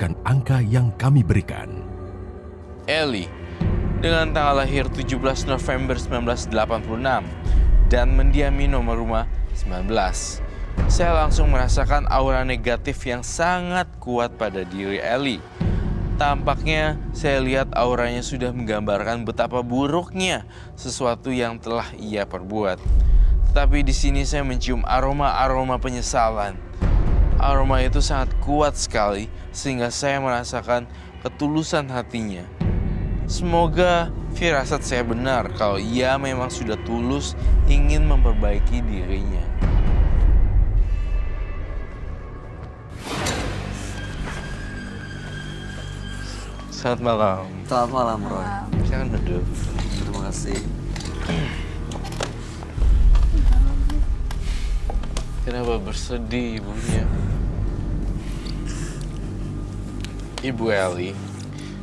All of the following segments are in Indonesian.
berdasarkan angka yang kami berikan. Ellie dengan tanggal lahir 17 November 1986 dan mendiami nomor rumah 19. Saya langsung merasakan aura negatif yang sangat kuat pada diri Ellie. Tampaknya saya lihat auranya sudah menggambarkan betapa buruknya sesuatu yang telah ia perbuat. Tetapi di sini saya mencium aroma-aroma penyesalan. Aroma itu sangat kuat sekali sehingga saya merasakan ketulusan hatinya. Semoga firasat saya benar kalau ia memang sudah tulus ingin memperbaiki dirinya. Selamat malam. Selamat malam, Roy. Jangan duduk. Terima kasih. Kenapa bersedih ibunya? Ibu Ellie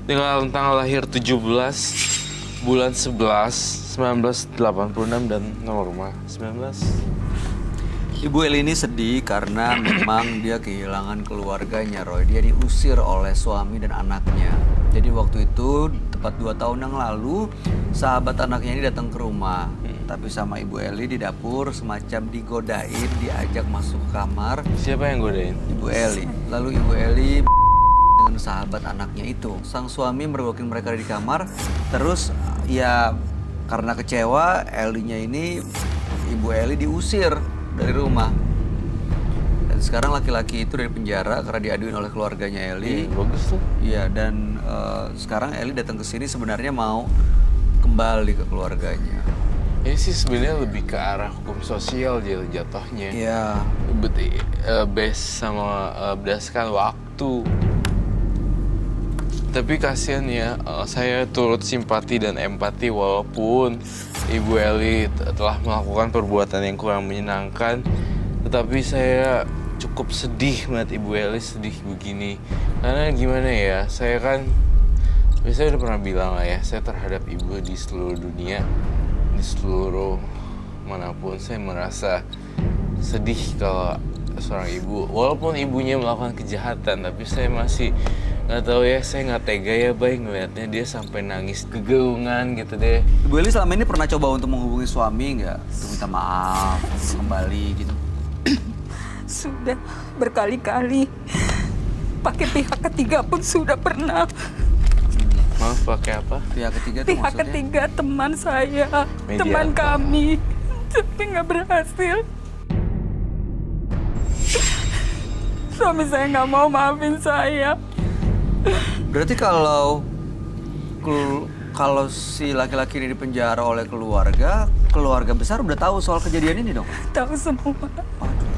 dengan tanggal lahir 17 bulan 11 1986 dan nomor rumah 19. Ibu Eli ini sedih karena memang dia kehilangan keluarganya, Roy. Dia diusir oleh suami dan anaknya. Jadi waktu itu tepat 2 tahun yang lalu sahabat anaknya ini datang ke rumah. Tapi sama Ibu Eli di dapur semacam digodain, diajak masuk kamar. Siapa yang godain? Ibu Eli. Lalu Ibu Eli dengan sahabat anaknya itu. Sang suami mergokin mereka di kamar. Terus ya karena kecewa, Elinya ini, Ibu Eli diusir dari rumah. Dan sekarang laki-laki itu dari penjara karena diaduin oleh keluarganya Eli. Bagus tuh. Iya, dan sekarang Eli datang ke sini sebenarnya mau kembali ke keluarganya. Ini sih sebenarnya lebih ke arah hukum sosial jatuhnya. Iya. Based sama berdasarkan waktu. Tapi kasihan ya, saya turut simpati dan empati walaupun Ibu Eli telah melakukan perbuatan yang kurang menyenangkan. Tetapi saya cukup sedih melihat Ibu Eli sedih begini. Karena gimana ya, saya kan, saya udah pernah bilang lah ya, saya terhadap ibu di seluruh dunia, di seluruh manapun, saya merasa sedih kalau seorang ibu. Walaupun ibunya melakukan kejahatan, tapi saya masih nggak tahu ya, saya nggak tega ya Bay ngelihatnya dia sampai nangis kegerungan gitu deh. Ibu Eli selama ini pernah coba untuk menghubungi suami nggak? Untuk minta maaf, untuk kembali gitu? Sudah berkali-kali. Pakai pihak ketiga pun sudah pernah. Maaf, pakai apa? Pihak ketiga itu Pihak maksudnya? ketiga teman saya, Mediator. teman kami. Tapi nggak berhasil. Suami saya nggak mau maafin saya. Berarti kalau si laki-laki ini dipenjara oleh keluarga besar udah tahu soal kejadian ini dong? Tahu semua. Aduh.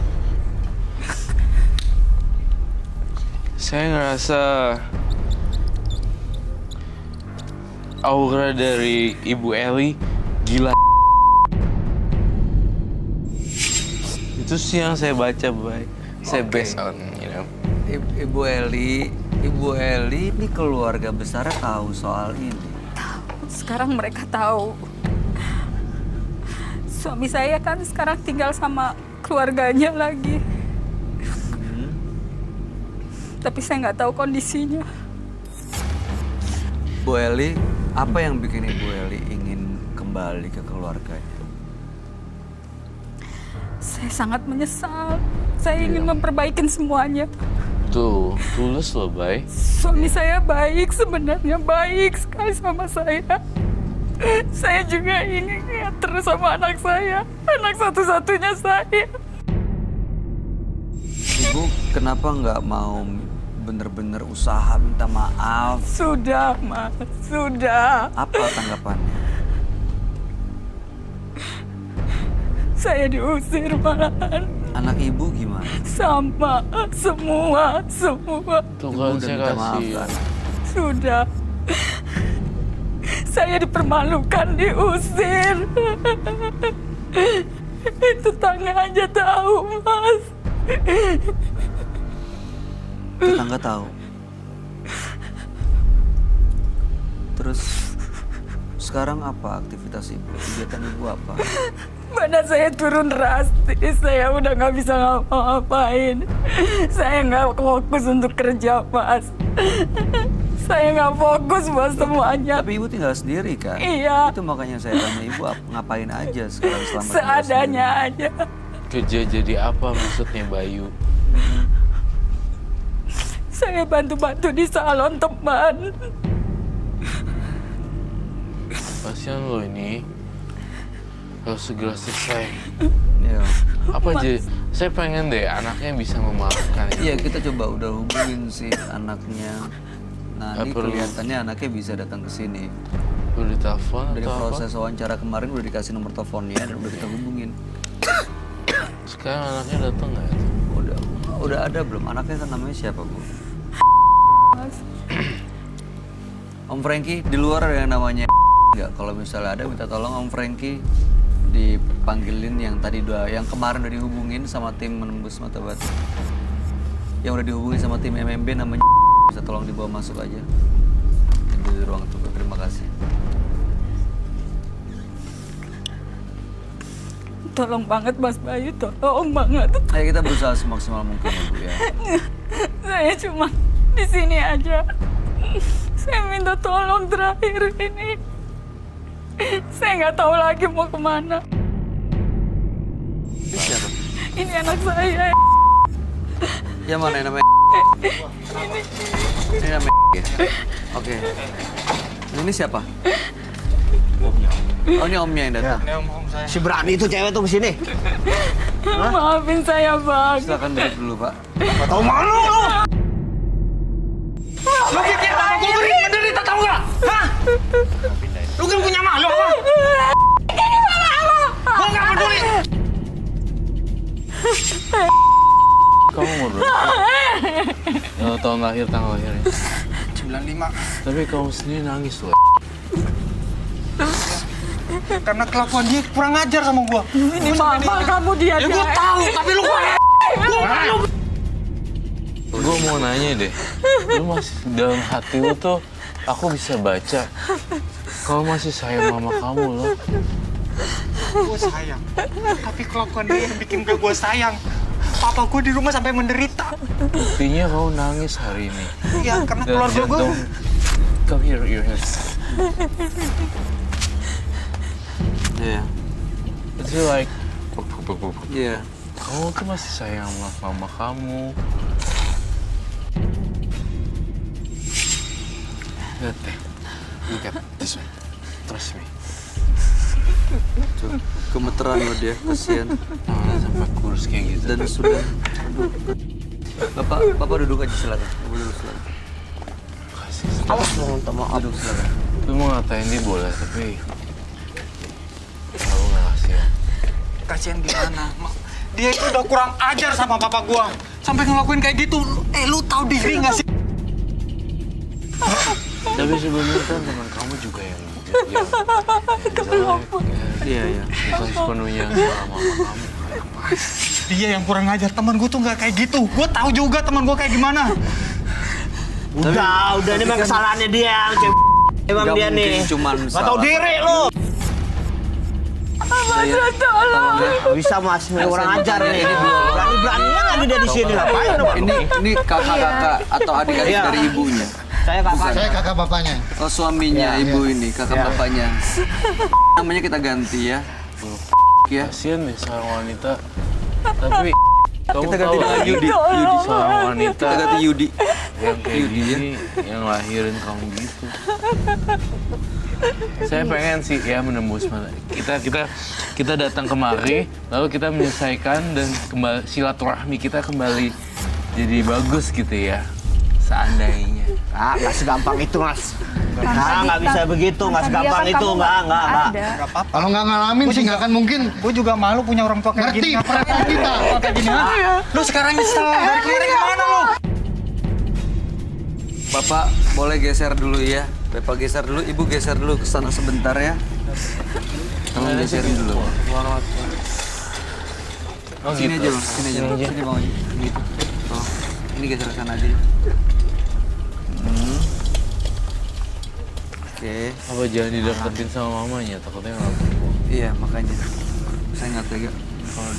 Saya ngerasa aura dari Ibu Eli gila. Itu sih yang saya baca, Bay. Saya Oke. based on, you know. Ibu Eli ini keluarga besar tahu soal ini. Sekarang mereka tahu. Suami saya kan sekarang tinggal sama keluarganya lagi. Tapi saya nggak tahu kondisinya. Bu Eli, apa yang bikin Ibu Eli ingin kembali ke keluarganya? Saya sangat menyesal. Saya ingin memperbaiki semuanya. Tuh, tulus loh, Bay. Suami saya baik, sebenarnya baik sekali sama saya. Saya juga ingin terus sama anak saya, anak satu-satunya saya. Ibu kenapa nggak mau bener-bener usaha minta maaf? Sudah, Mas, sudah. Apa tanggapannya? Saya diusir malahan. Anak ibu gimana? Sama, semua. Tuh Ibu kan udah saya minta maaf kasih. kan? Sudah. Saya dipermalukan, diusir. Tetangga aja tahu, Mas. Tetangga tahu. Terus sekarang apa aktivitas ibu? Kegiatan ibu apa? Badan saya turun drastis, saya udah nggak bisa ngapa-ngapain. Saya nggak fokus untuk kerja, Mas. Saya nggak fokus buat semuanya. Tapi ibu tinggal sendiri kan? Iya. Itu makanya saya tanya ibu ngapain aja sekarang selama tinggal Seadanya sendiri? aja. Kerja jadi apa maksudnya Bayu? Saya bantu-bantu di salon teman. Kasihan lo ini. Harus segera selesai. Iya. Apa aja? Saya pengen deh anaknya bisa memaafkan. Iya, kita coba udah hubungin si anaknya. Nah, Nggak ini perlu. kelihatannya anaknya bisa datang ke sini. Perlu ditelepon Dari atau proses apa? wawancara kemarin udah dikasih nomor teleponnya dan udah kita hubungin. Sekarang anaknya datang nggak? Ya? Udah ada belum? Anaknya kan namanya siapa, Bu? Mas. Om Franky di luar ada yang namanya nggak? Kalau misalnya ada minta tolong Om Franky dipanggilin yang tadi yang kemarin udah dihubungin sama tim menembus mata batu. Yang udah dihubungin sama tim MMB namanya bisa tolong dibawa masuk aja. Di ruang tunggu. Terima kasih. Tolong banget Mas Bayu, tolong banget. Ayo kita berusaha semaksimal mungkin ya, Bu ya. Saya cuma di sini aja. Saya minta tolong terakhir ini. Saya nggak tahu lagi mau kemana. Ini siapa? Ini anak saya. Yang mana yang namanya? Ini namanya ya? Oke. Ini siapa? Oh, ini omnya yang datang. Si berani itu cewek tuh kesini. Maafin saya, Bang. Silakan duduk dulu, Pak. Gak tau malu lu. Lu bikin apa gue menderita tau gak? Hah? Lu kan punya malu apa? Gue gak peduli. Kamu mau berapa? Tahun lahir, tanggal lahirnya. 95. Tapi kamu sendiri nangis loh. Karena kelakuan dia kurang ajar sama gue. Ini mama kamu dia. Ya gue tahu, tapi lu gue malu. Gue mau nanya deh, lu masih dalam hati lu tuh aku bisa baca. Kau masih sayang mama kamu loh. Gue sayang, tapi kelakuan dia yang bikin gue sayang. Papa gue di rumah sampai menderita. Buktinya kau nangis hari ini. Iya, karena Dan keluarga gue. jantung. Come here, your hands. Iya. It's like, Iya. kamu tuh masih sayang sama mama kamu. Lihat deh, look at this one. Trust me. Tuh, gemeteran loh dia, kasihan. Tangannya sampai kurus kayak gitu. Dan sudah. Aduh. Bapak duduk aja silakan. Bapak duduk silakan. Kasih. Awas lu minta maaf. Duduk silakan. Lu mau ngatain dia boleh, tapi kamu nggak kasihan. Kasihan gimana? Dia itu udah kurang ajar sama papa gue. Sampai ngelakuin kayak gitu. Lu tahu diri nggak sih? Tapi sebelumnya kan teman kamu juga yang Iya, iya. bukan sepenuhnya salah mama kamu. Dia yang kurang ajar. Temen gue tuh nggak kayak gitu. Gue tahu juga temen gue kayak gimana. Udah, ini memang kesalahannya dia. Emang Nggak dia mungkin nih. cuman Gak tau salah. diri lu. Saya tolong ya. Gak bisa mas, ini orang ajar nih. Berani-beraninya lagi dia di sini. Ngapain lu? Ini kakak-kakak atau adik-adik Iya. dari ibunya. Saya kakak. Saya kakak bapaknya. Oh, suaminya ibu ini, kakak bapaknya. Namanya kita ganti ya. Ya. Kasian deh seorang wanita. Tapi kamu Kita ganti tahu dengan kan, Yudi. seorang wanita Kita ganti Yudi. yang kayak Yudi, ya. gini, yang lahirin kamu gitu. Saya pengen sih ya menembus mana. Kita datang kemari, lalu kita menyelesaikan dan kembali silaturahmi kita kembali jadi bagus gitu ya. Seandainya. Ah, gak segampang itu mas. Nah, gak bisa begitu, gak segampang itu. Enggak. Gak apa-apa. Kalau nggak ngalamin sih nggak akan mungkin. Gue juga malu punya orang tua kayak gini. Ngerti perasaan kita. Kayak gini. Lu sekarang nyesel. Dari kemarin gimana lu? Bapak boleh geser dulu ya. Bapak geser dulu, Ibu geser dulu ke sana sebentar ya. Tolong geserin dulu. Oh, Sini gitu. aja, Bang. Sini aja. Bang. Sini Bang. Ini. Oh, ini geser ke sana aja. Oke. Apa jangan dideketin sama mamanya, takutnya nggak. Iya, makanya. Saya nggak tega.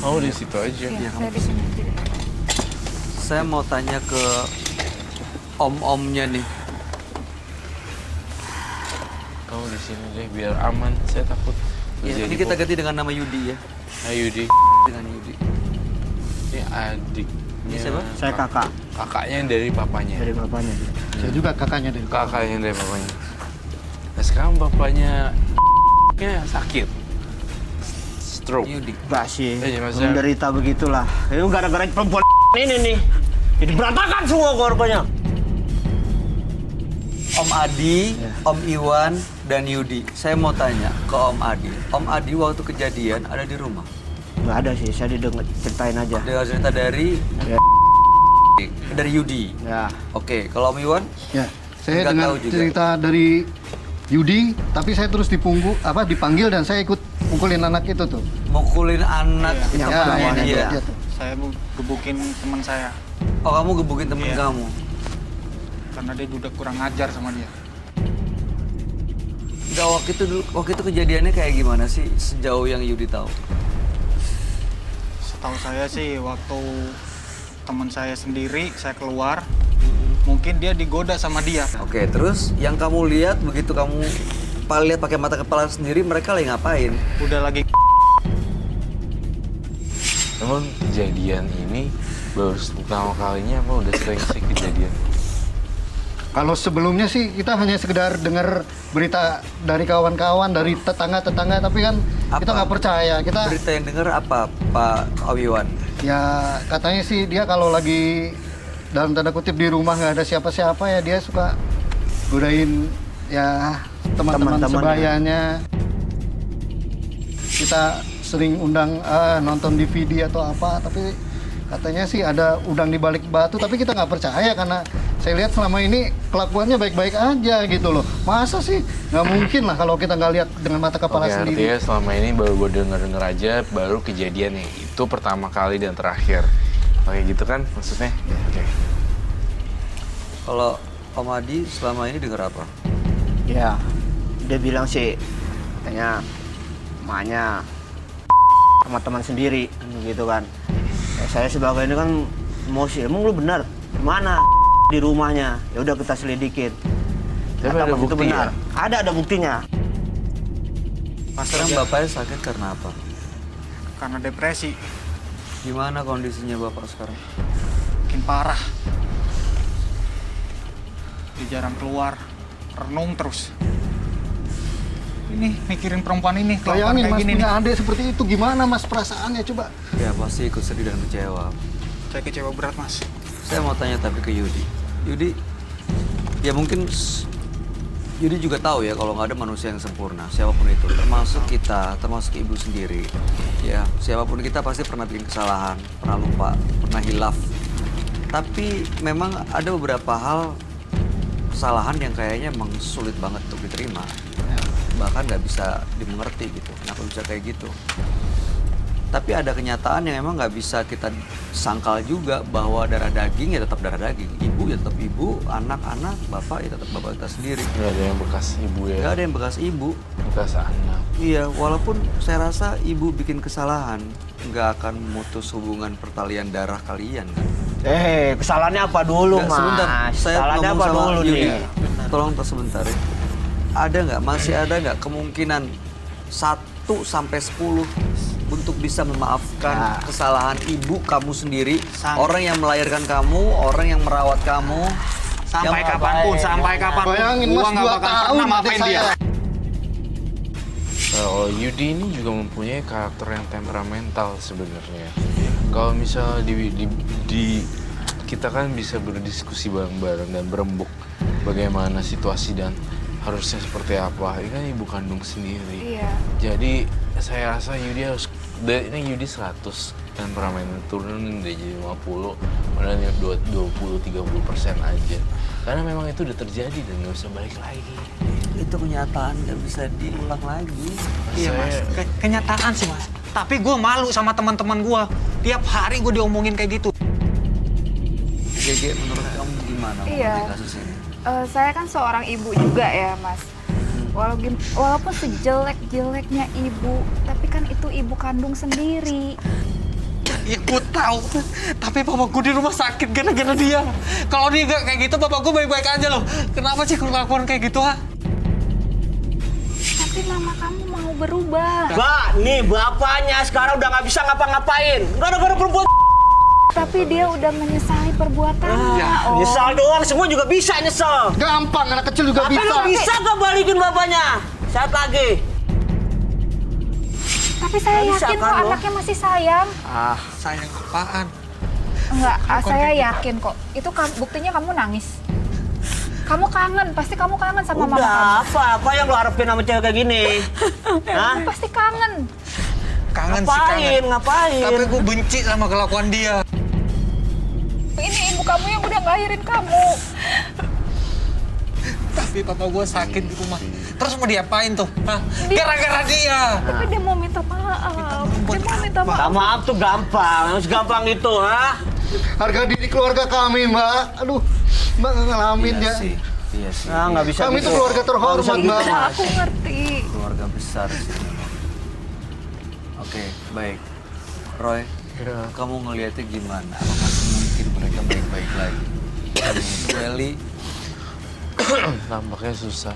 Oh, di situ aja. Iya, saya di sini. Saya mau tanya ke om-omnya nih. Kamu di sini deh biar aman. Saya takut. Ya, ini kita ganti dengan nama Yudi ya. Ayo di. Dengan Yudi. Ini adik. Ini siapa? Saya kakak Kakaknya dari papanya. dari bapaknya. Saya juga kakaknya dari Kakaknya dari papanya. Nah sekarang bapaknya sakit. Stroke. Yudi. Enggak sih. Iya, maksudnya- Menderita begitulah. Itu gara-gara perempuan ini nih. Jadi berantakan semua keluarganya. Om Adi, Om Iwan, dan Yudi. Saya mau tanya ke Om Adi. Om Adi waktu kejadian ada di rumah. Enggak ada sih, saya didengar ceritain aja. Dengar cerita dari Ya. dari Yudi. Ya. Oke, kalau Om Iwan? Ya, saya Nggak dengar tahu juga. cerita dari Yudi, tapi saya terus dipanggil dan saya ikut pukulin anak itu tuh. Mukulin anak Iya. temannya Ya, dia. dia tuh. Saya gebukin teman saya Oh, kamu gebukin temen Iya. kamu? karena dia udah kurang ajar sama dia. Enggak, waktu itu kejadiannya kayak gimana sih sejauh yang Yudi tahu? Setahu saya sih waktu teman saya sendiri, saya keluar, mungkin dia digoda sama dia. Oke, terus yang kamu lihat begitu kamu lihat pakai mata kepala sendiri, mereka lagi ngapain? Udah lagi Emang kejadian ini baru pertama kalinya apa udah sering sih kejadian? Kalau sebelumnya sih kita hanya sekedar dengar berita dari kawan-kawan, dari tetangga-tetangga, tapi kan kita nggak percaya. Kita Berita yang dengar apa, Pak Awiwan? ya katanya sih dia kalau lagi dalam tanda kutip di rumah nggak ada siapa-siapa ya dia suka godain ya teman-teman Teman-temannya. sebayanya. Kita sering undang nonton DVD atau apa, tapi katanya sih ada udang di balik batu, tapi kita nggak percaya karena saya lihat selama ini kelakuannya baik-baik aja gitu loh. Masa sih nggak mungkin lah kalau kita nggak lihat dengan mata kepala Oke, sendiri. artinya selama ini baru gue denger aja, baru kejadian yang itu pertama kali dan terakhir. Oke gitu kan maksudnya? Oke. Kalau Om Adi selama ini dengar apa? Ya, dia bilang sih katanya emaknya sama teman sendiri gitu kan. Ya, saya sebagai ini kan emosi, emang lu benar? Mana di rumahnya? Ya udah kita selidikin. Tapi Kata ada pas itu bukti benar. ya? Ada buktinya. Sekarang bapaknya sakit karena apa? karena depresi, Gimana kondisinya bapak sekarang? makin parah. Dia jarang keluar, renung terus. Ini mikirin perempuan ini, kelakuan Bayangin kayak mas gini nih. punya adik seperti itu, gimana mas perasaannya coba? Ya pasti ikut sedih dan kecewa. Saya kecewa berat mas. Saya mau tanya tapi ke Yudi. Yudi, ya mungkin Yudi juga tahu ya kalau nggak ada manusia yang sempurna, siapapun itu, termasuk kita, termasuk ibu sendiri. Ya, siapapun kita pasti pernah bikin kesalahan, pernah lupa, pernah hilaf. Tapi memang ada beberapa hal kesalahan yang kayaknya emang sulit banget untuk diterima. Bahkan nggak bisa dimengerti gitu, kenapa bisa kayak gitu. Tapi ada kenyataan yang emang nggak bisa kita sangkal juga bahwa darah daging ya tetap darah daging, ibu ya tetap ibu, anak-anak, bapak ya tetap bapak kita sendiri. Nggak ada yang bekas ibu ya? Nggak ada yang bekas ibu. Bekas anak. Iya, walaupun saya rasa ibu bikin kesalahan, nggak akan memutus hubungan pertalian darah kalian kan. Kesalahannya apa dulu, Nggak, Mas? sebentar, saya Kesalahannya ngomong apa sama dulu Yudi. nih? Tolong sebentar ya. Ada nggak, masih ada nggak kemungkinan 1 sampai 10 untuk bisa memaafkan kesalahan ibu kamu sendiri, orang yang melahirkan kamu, orang yang merawat kamu, Sampai yang- kapanpun, sampai kapanpun. Bayangin gua mas nggak 2 bakal tahun pernah adik maafin dia. saya. Kalau Yudi ini juga mempunyai karakter yang temperamental sebenarnya. Kalau misalnya kita kan bisa berdiskusi bareng-bareng dan berembuk bagaimana situasi dan harusnya seperti apa. Ini kan ibu kandung sendiri. Iya. Jadi saya rasa Yudi harus, ini Yudi 100 temperamen turunin deh jadi 50, kemudian 20-30% aja. Karena memang itu udah terjadi dan nggak bisa balik lagi. itu kenyataan nggak bisa diulang lagi. Iya mas, kenyataan sih mas. Tapi gue malu sama teman-teman gue. Tiap hari gue diomongin kayak gitu. GG, menurut kamu gimana Iya. mengenai kasus ini? Saya kan seorang ibu juga ya, Mas. Walaupun sejelek-jeleknya ibu, tapi kan itu ibu kandung sendiri. Ya gue tahu, tapi papa gue di rumah sakit gara-gara dia. Kalau dia nggak kayak gitu, papa gue baik-baik aja loh. Kenapa sih kelakuan kayak gitu, ha? Tapi mama kamu mau berubah. Mbak, nih bapaknya sekarang udah nggak bisa ngapa-ngapain. Gara-gara perempuan. Tapi dia udah menyesali perbuatannya. Nyesal doang, semua juga bisa nyesel. Gampang, anak kecil juga Tapi bisa. lu bisa gak balikin bapaknya? Saat lagi. Tapi saya Nggak bisa yakin kan, kok lo? anaknya masih sayang. Sayang apaan? Enggak, saya yakin kok. Itu buktinya kamu nangis. Kamu kangen, pasti kamu kangen sama mama kamu. Udah, apa yang lu harapin sama cewek kayak gini? Hah? Kamu pasti kangen. Kangen sih kangen. Ngapain? Tapi gue benci sama kelakuan dia. Ini ibu kamu yang udah ngelahirin kamu. Tapi papa gue sakit di rumah. Terus mau diapain tuh? Hah? Gara-gara dia. Tapi dia mau minta maaf. Dia mau minta maaf. Minta maaf tuh gampang, segampang itu, ha? Harga diri keluarga kami, Mbak. Aduh, Mbak nggak ngalamin ya. Iya sih. Nah, nggak bisa Kami gitu. itu keluarga terhormat, Nggak bisa Mbak. gitu, Mas. Aku ngerti. Keluarga besar sih. Oke, baik. Roy, kamu ngelihatnya gimana? Apa masih mungkin mereka baik-baik lagi? Dan untuk Eli, Nampaknya susah.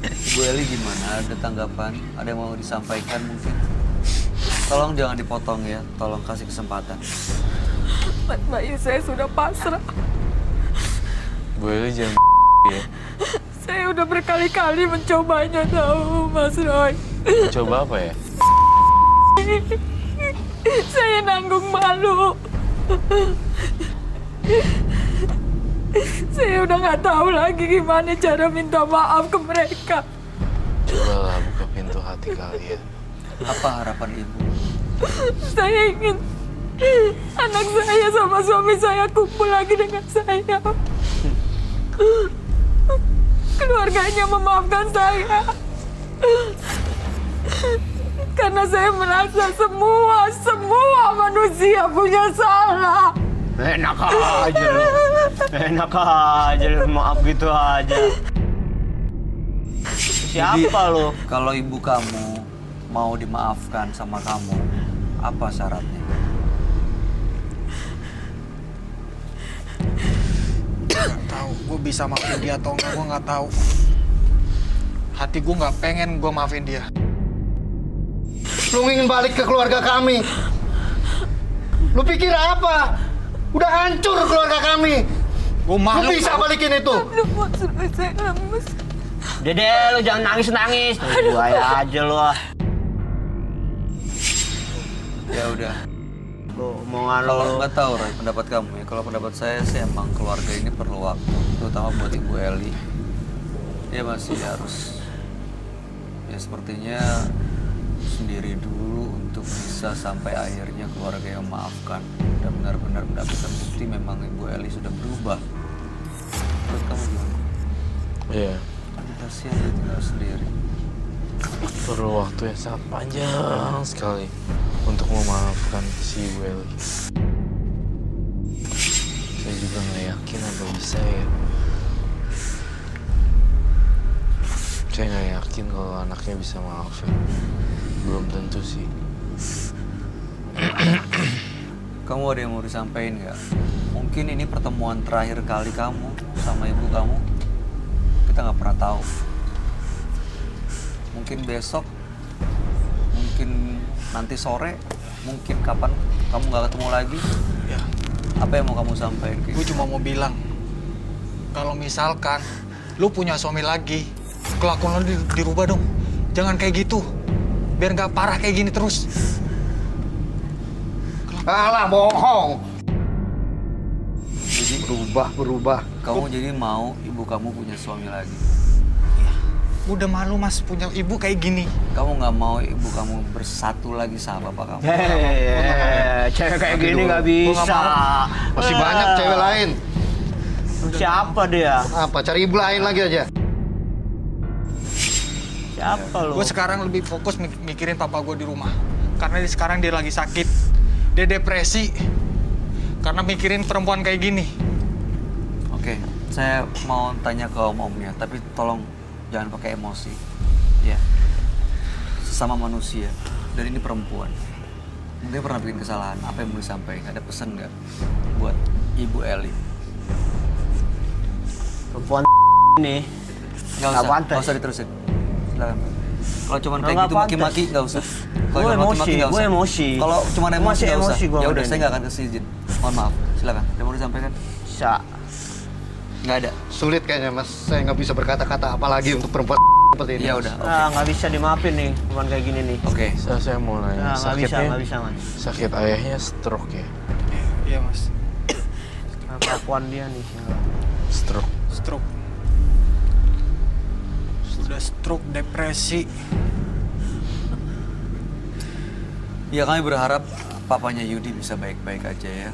Ibu Eli gimana? Ada tanggapan? Ada yang mau disampaikan mungkin? Tolong jangan dipotong ya, tolong kasih kesempatan. Mas Bayu, saya sudah pasrah. Bu Eli jangan ya. Saya udah berkali-kali mencobanya, tahu Mas Roy. Coba apa ya? Saya nanggung malu. Saya udah nggak tahu lagi gimana cara minta maaf ke mereka. Cobalah buka pintu hati kalian. Apa harapan ibu? Saya ingin anak saya sama suami saya kumpul lagi dengan saya. Keluarganya memaafkan saya. Karena saya merasa semua manusia punya salah. Enak aja lu. Enak aja lu, maaf gitu aja. Siapa lu? Kalau ibu kamu mau dimaafkan sama kamu, apa syaratnya? Gak tahu, gue bisa maafin dia atau enggak, gue nggak tahu. Hati gue nggak pengen gue maafin dia. Lu ingin balik ke keluarga kami. Lu pikir apa? Udah hancur keluarga kami. Gue malu. Lu bisa balikin itu. Aduh, Mas Roy, saya lemes. Dede, lu jangan nangis-nangis. Buaya aja lu. Ya udah. Lu omongan Kalau lu. nggak tahu Roy, pendapat kamu ya. Kalau pendapat saya sih emang keluarga ini perlu waktu, terutama buat Ibu Eli. Dia masih harus, ya sepertinya sendiri dulu untuk bisa sampai akhirnya keluarga yang memaafkan dan benar-benar mendapatkan bukti memang Ibu Eli sudah berubah. Menurut kamu gimana? Iya. Kasihan dia tinggal sendiri. Perlu waktu yang sangat panjang sekali untuk memaafkan si Ibu Eli. Saya juga nggak yakin apa bisa ya. Saya nggak yakin kalau anaknya bisa maafin. Belum tentu sih. Kamu ada yang mau disampaikan nggak? Mungkin ini pertemuan terakhir kali kamu sama ibu kamu. Kita nggak pernah tahu. Mungkin besok, mungkin nanti sore, mungkin kapan kamu nggak ketemu lagi. Ya, Apa yang mau kamu sampaikan? gue cuma mau bilang, kalau misalkan lu punya suami lagi, kelakuan lu dirubah dong. Jangan kayak gitu, biar nggak parah kayak gini terus. Alah, bohong. Jadi Berubah. kamu jadi mau ibu kamu punya suami lagi. Udah malu mas punya ibu kayak gini. Kamu nggak mau ibu kamu bersatu lagi sama bapak kamu. Cewek kayak gini nggak Gua nggak bisa. Masih banyak cewek lain. Siapa dia? Apa? Cari ibu lain lagi aja. Siapa lu? Gue sekarang lebih fokus mikirin papa gue di rumah. Karena sekarang dia lagi sakit. Dia depresi. Karena mikirin perempuan kayak gini. Oke, saya mau tanya ke om-omnya, tapi tolong jangan pakai emosi. Ya. Sesama manusia. Dan ini perempuan. Mungkin pernah bikin kesalahan. Apa yang mau disampaikan? Ada pesan nggak buat Ibu Eli? Perempuan ini Nggak usah diterusin. Silakan. Kalau cuma kayak gitu maki-maki nggak usah. Kalau Gue cuma emosi, maki-maki nggak gue usah. emosi. Kalau cuma emosi nggak usah. gua Ya udah, udah saya ini. nggak akan kasih izin. Mohon maaf. Silakan. Ada mau disampaikan? Bisa. Nggak ada. Sulit kayaknya Mas, saya nggak bisa berkata-kata apalagi untuk perempuan seperti ini. Ya Mas. udah. Oke. Nah, nggak bisa dimaafin nih, cuman kayak gini nih. Oke. Saya mau nanya, Nah, nggak bisa, sakitnya Mas. sakit ayahnya stroke ya? Iya mas. Nah, kelakuan dia nih. Stroke. Stroke. Sudah stroke, depresi. Ya kami berharap papanya Yudi bisa baik-baik aja ya.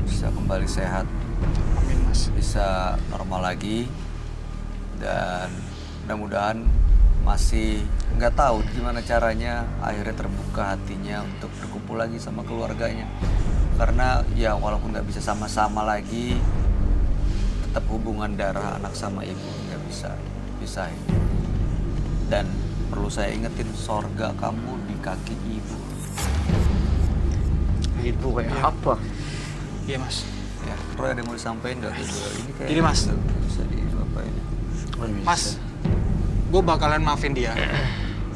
Bisa kembali sehat. Amin mas. Bisa normal lagi. Dan mudah-mudahan masih nggak tahu gimana caranya akhirnya terbuka hatinya untuk berkumpul lagi sama keluarganya. Karena ya walaupun nggak bisa sama-sama lagi, tetap hubungan darah anak sama ibu nggak bisa pisahin. Dan perlu saya ingetin, sorga kamu di kaki ibu. Ibu kayak Iya. apa? Iya mas. Ya, Roy ada yang mau disampaikan nggak? Ini kayak Gini, Mas. nggak bisa diapain. Mas, gue bakalan maafin dia.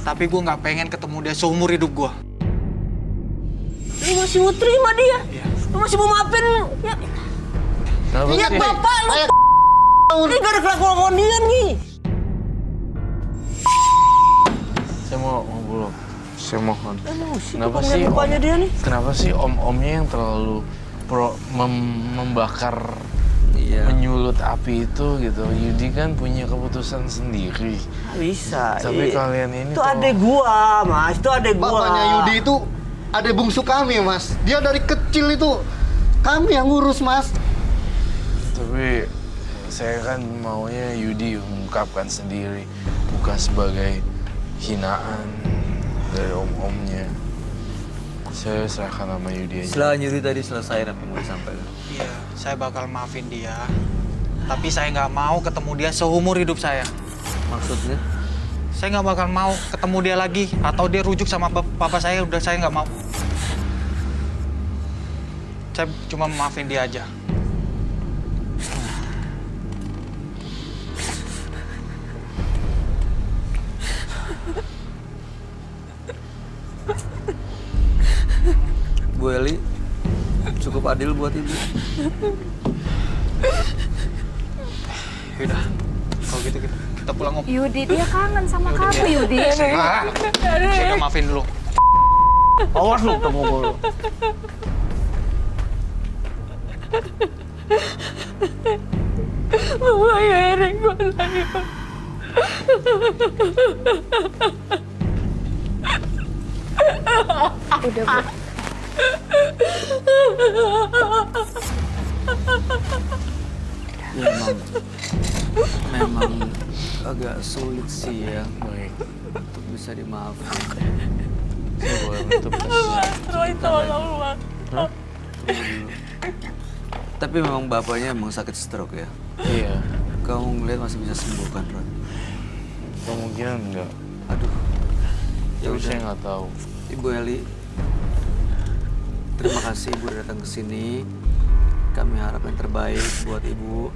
Tapi gue nggak pengen ketemu dia seumur hidup gue. Lu masih mau terima dia? Iya. Lu masih mau maafin? Ya, Kenapa lihat sih? bapak lu. Ini gak ada kelakuan dia nih. Saya mau ngobrol. Saya mohon. Emosi Kenapa tuh sih mukanya dia nih? Kenapa sih om-omnya yang terlalu membakar, Iya. menyulut api itu gitu? Yudi kan punya keputusan sendiri. Nggak bisa. Tapi Ih, kalian ini itu adek gua, Mas. Itu adek gua. Bapaknya Yudi itu adek bungsu kami Mas. Dia dari kecil itu kami yang ngurus Mas. Tapi saya kan maunya Yudi mengungkapkan sendiri, bukan sebagai hinaan dari om-omnya. Saya serahkan sama Yudi aja. Setelah Yudi tadi selesai apa yang mau disampaikan? Iya, saya bakal maafin dia. Tapi saya nggak mau ketemu dia seumur hidup saya. Maksudnya? Saya nggak bakal mau ketemu dia lagi. Atau dia rujuk sama papa saya, udah saya nggak mau. Saya cuma maafin dia aja. Bu Eli, cukup adil buat ibu. Yaudah, kalau gitu kita pulang om. Yudi, dia kangen sama kamu, Yudi. Ah, saya udah maafin dulu. Awas lu ketemu gua. Lu. Mama ya Erik gue lagi. Udah, Bu. Memang agak sulit sih ya Baik, untuk bisa dimaafin. saya boleh menutup Roy tolong Mak. Tapi memang bapaknya emang sakit stroke ya. Iya, Kamu ngeliat masih bisa sembuh kan, Ron? kemungkinan enggak. Aduh. Ya Tapi saya udah, nggak tahu. Ibu Eli. Terima kasih Ibu udah datang ke sini. Kami harap yang terbaik buat Ibu.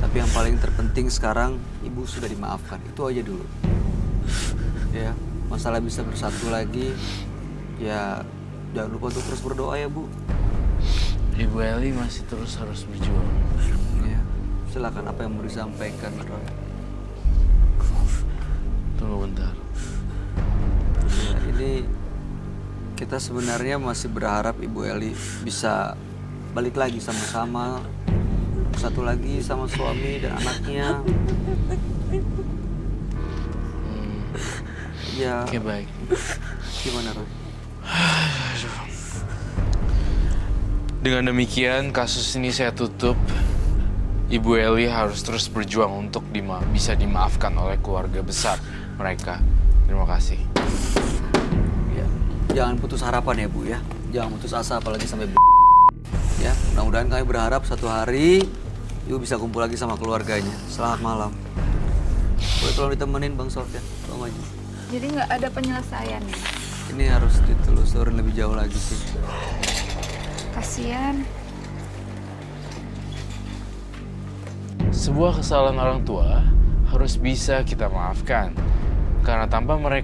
Tapi yang paling terpenting sekarang Ibu sudah dimaafkan. Itu aja dulu. Ya, masalah bisa bersatu lagi. Ya, jangan lupa untuk terus berdoa ya, Bu. Ibu Eli masih terus harus berjuang. Ya, silakan apa yang mau disampaikan, Roy. Tunggu bentar. Ya, ini kita sebenarnya masih berharap Ibu Eli bisa balik lagi sama-sama, satu lagi sama suami dan anaknya. Ya, Oke, baik. gimana Roy? Dengan demikian, kasus ini saya tutup. Ibu Eli harus terus berjuang untuk bisa dimaafkan oleh keluarga besar mereka. Terima kasih. Ya, jangan putus harapan ya Bu ya. Jangan putus asa apalagi sampai Bu. Ya, mudah-mudahan kami berharap satu hari Ibu bisa kumpul lagi sama keluarganya. Selamat malam. Boleh tolong ditemenin Bang Sofyan, Bang Oji. Jadi nggak ada penyelesaian ya? Ini harus ditelusurin lebih jauh lagi sih. Kasian. Sebuah kesalahan orang tua harus bisa kita maafkan. Karena tanpa mereka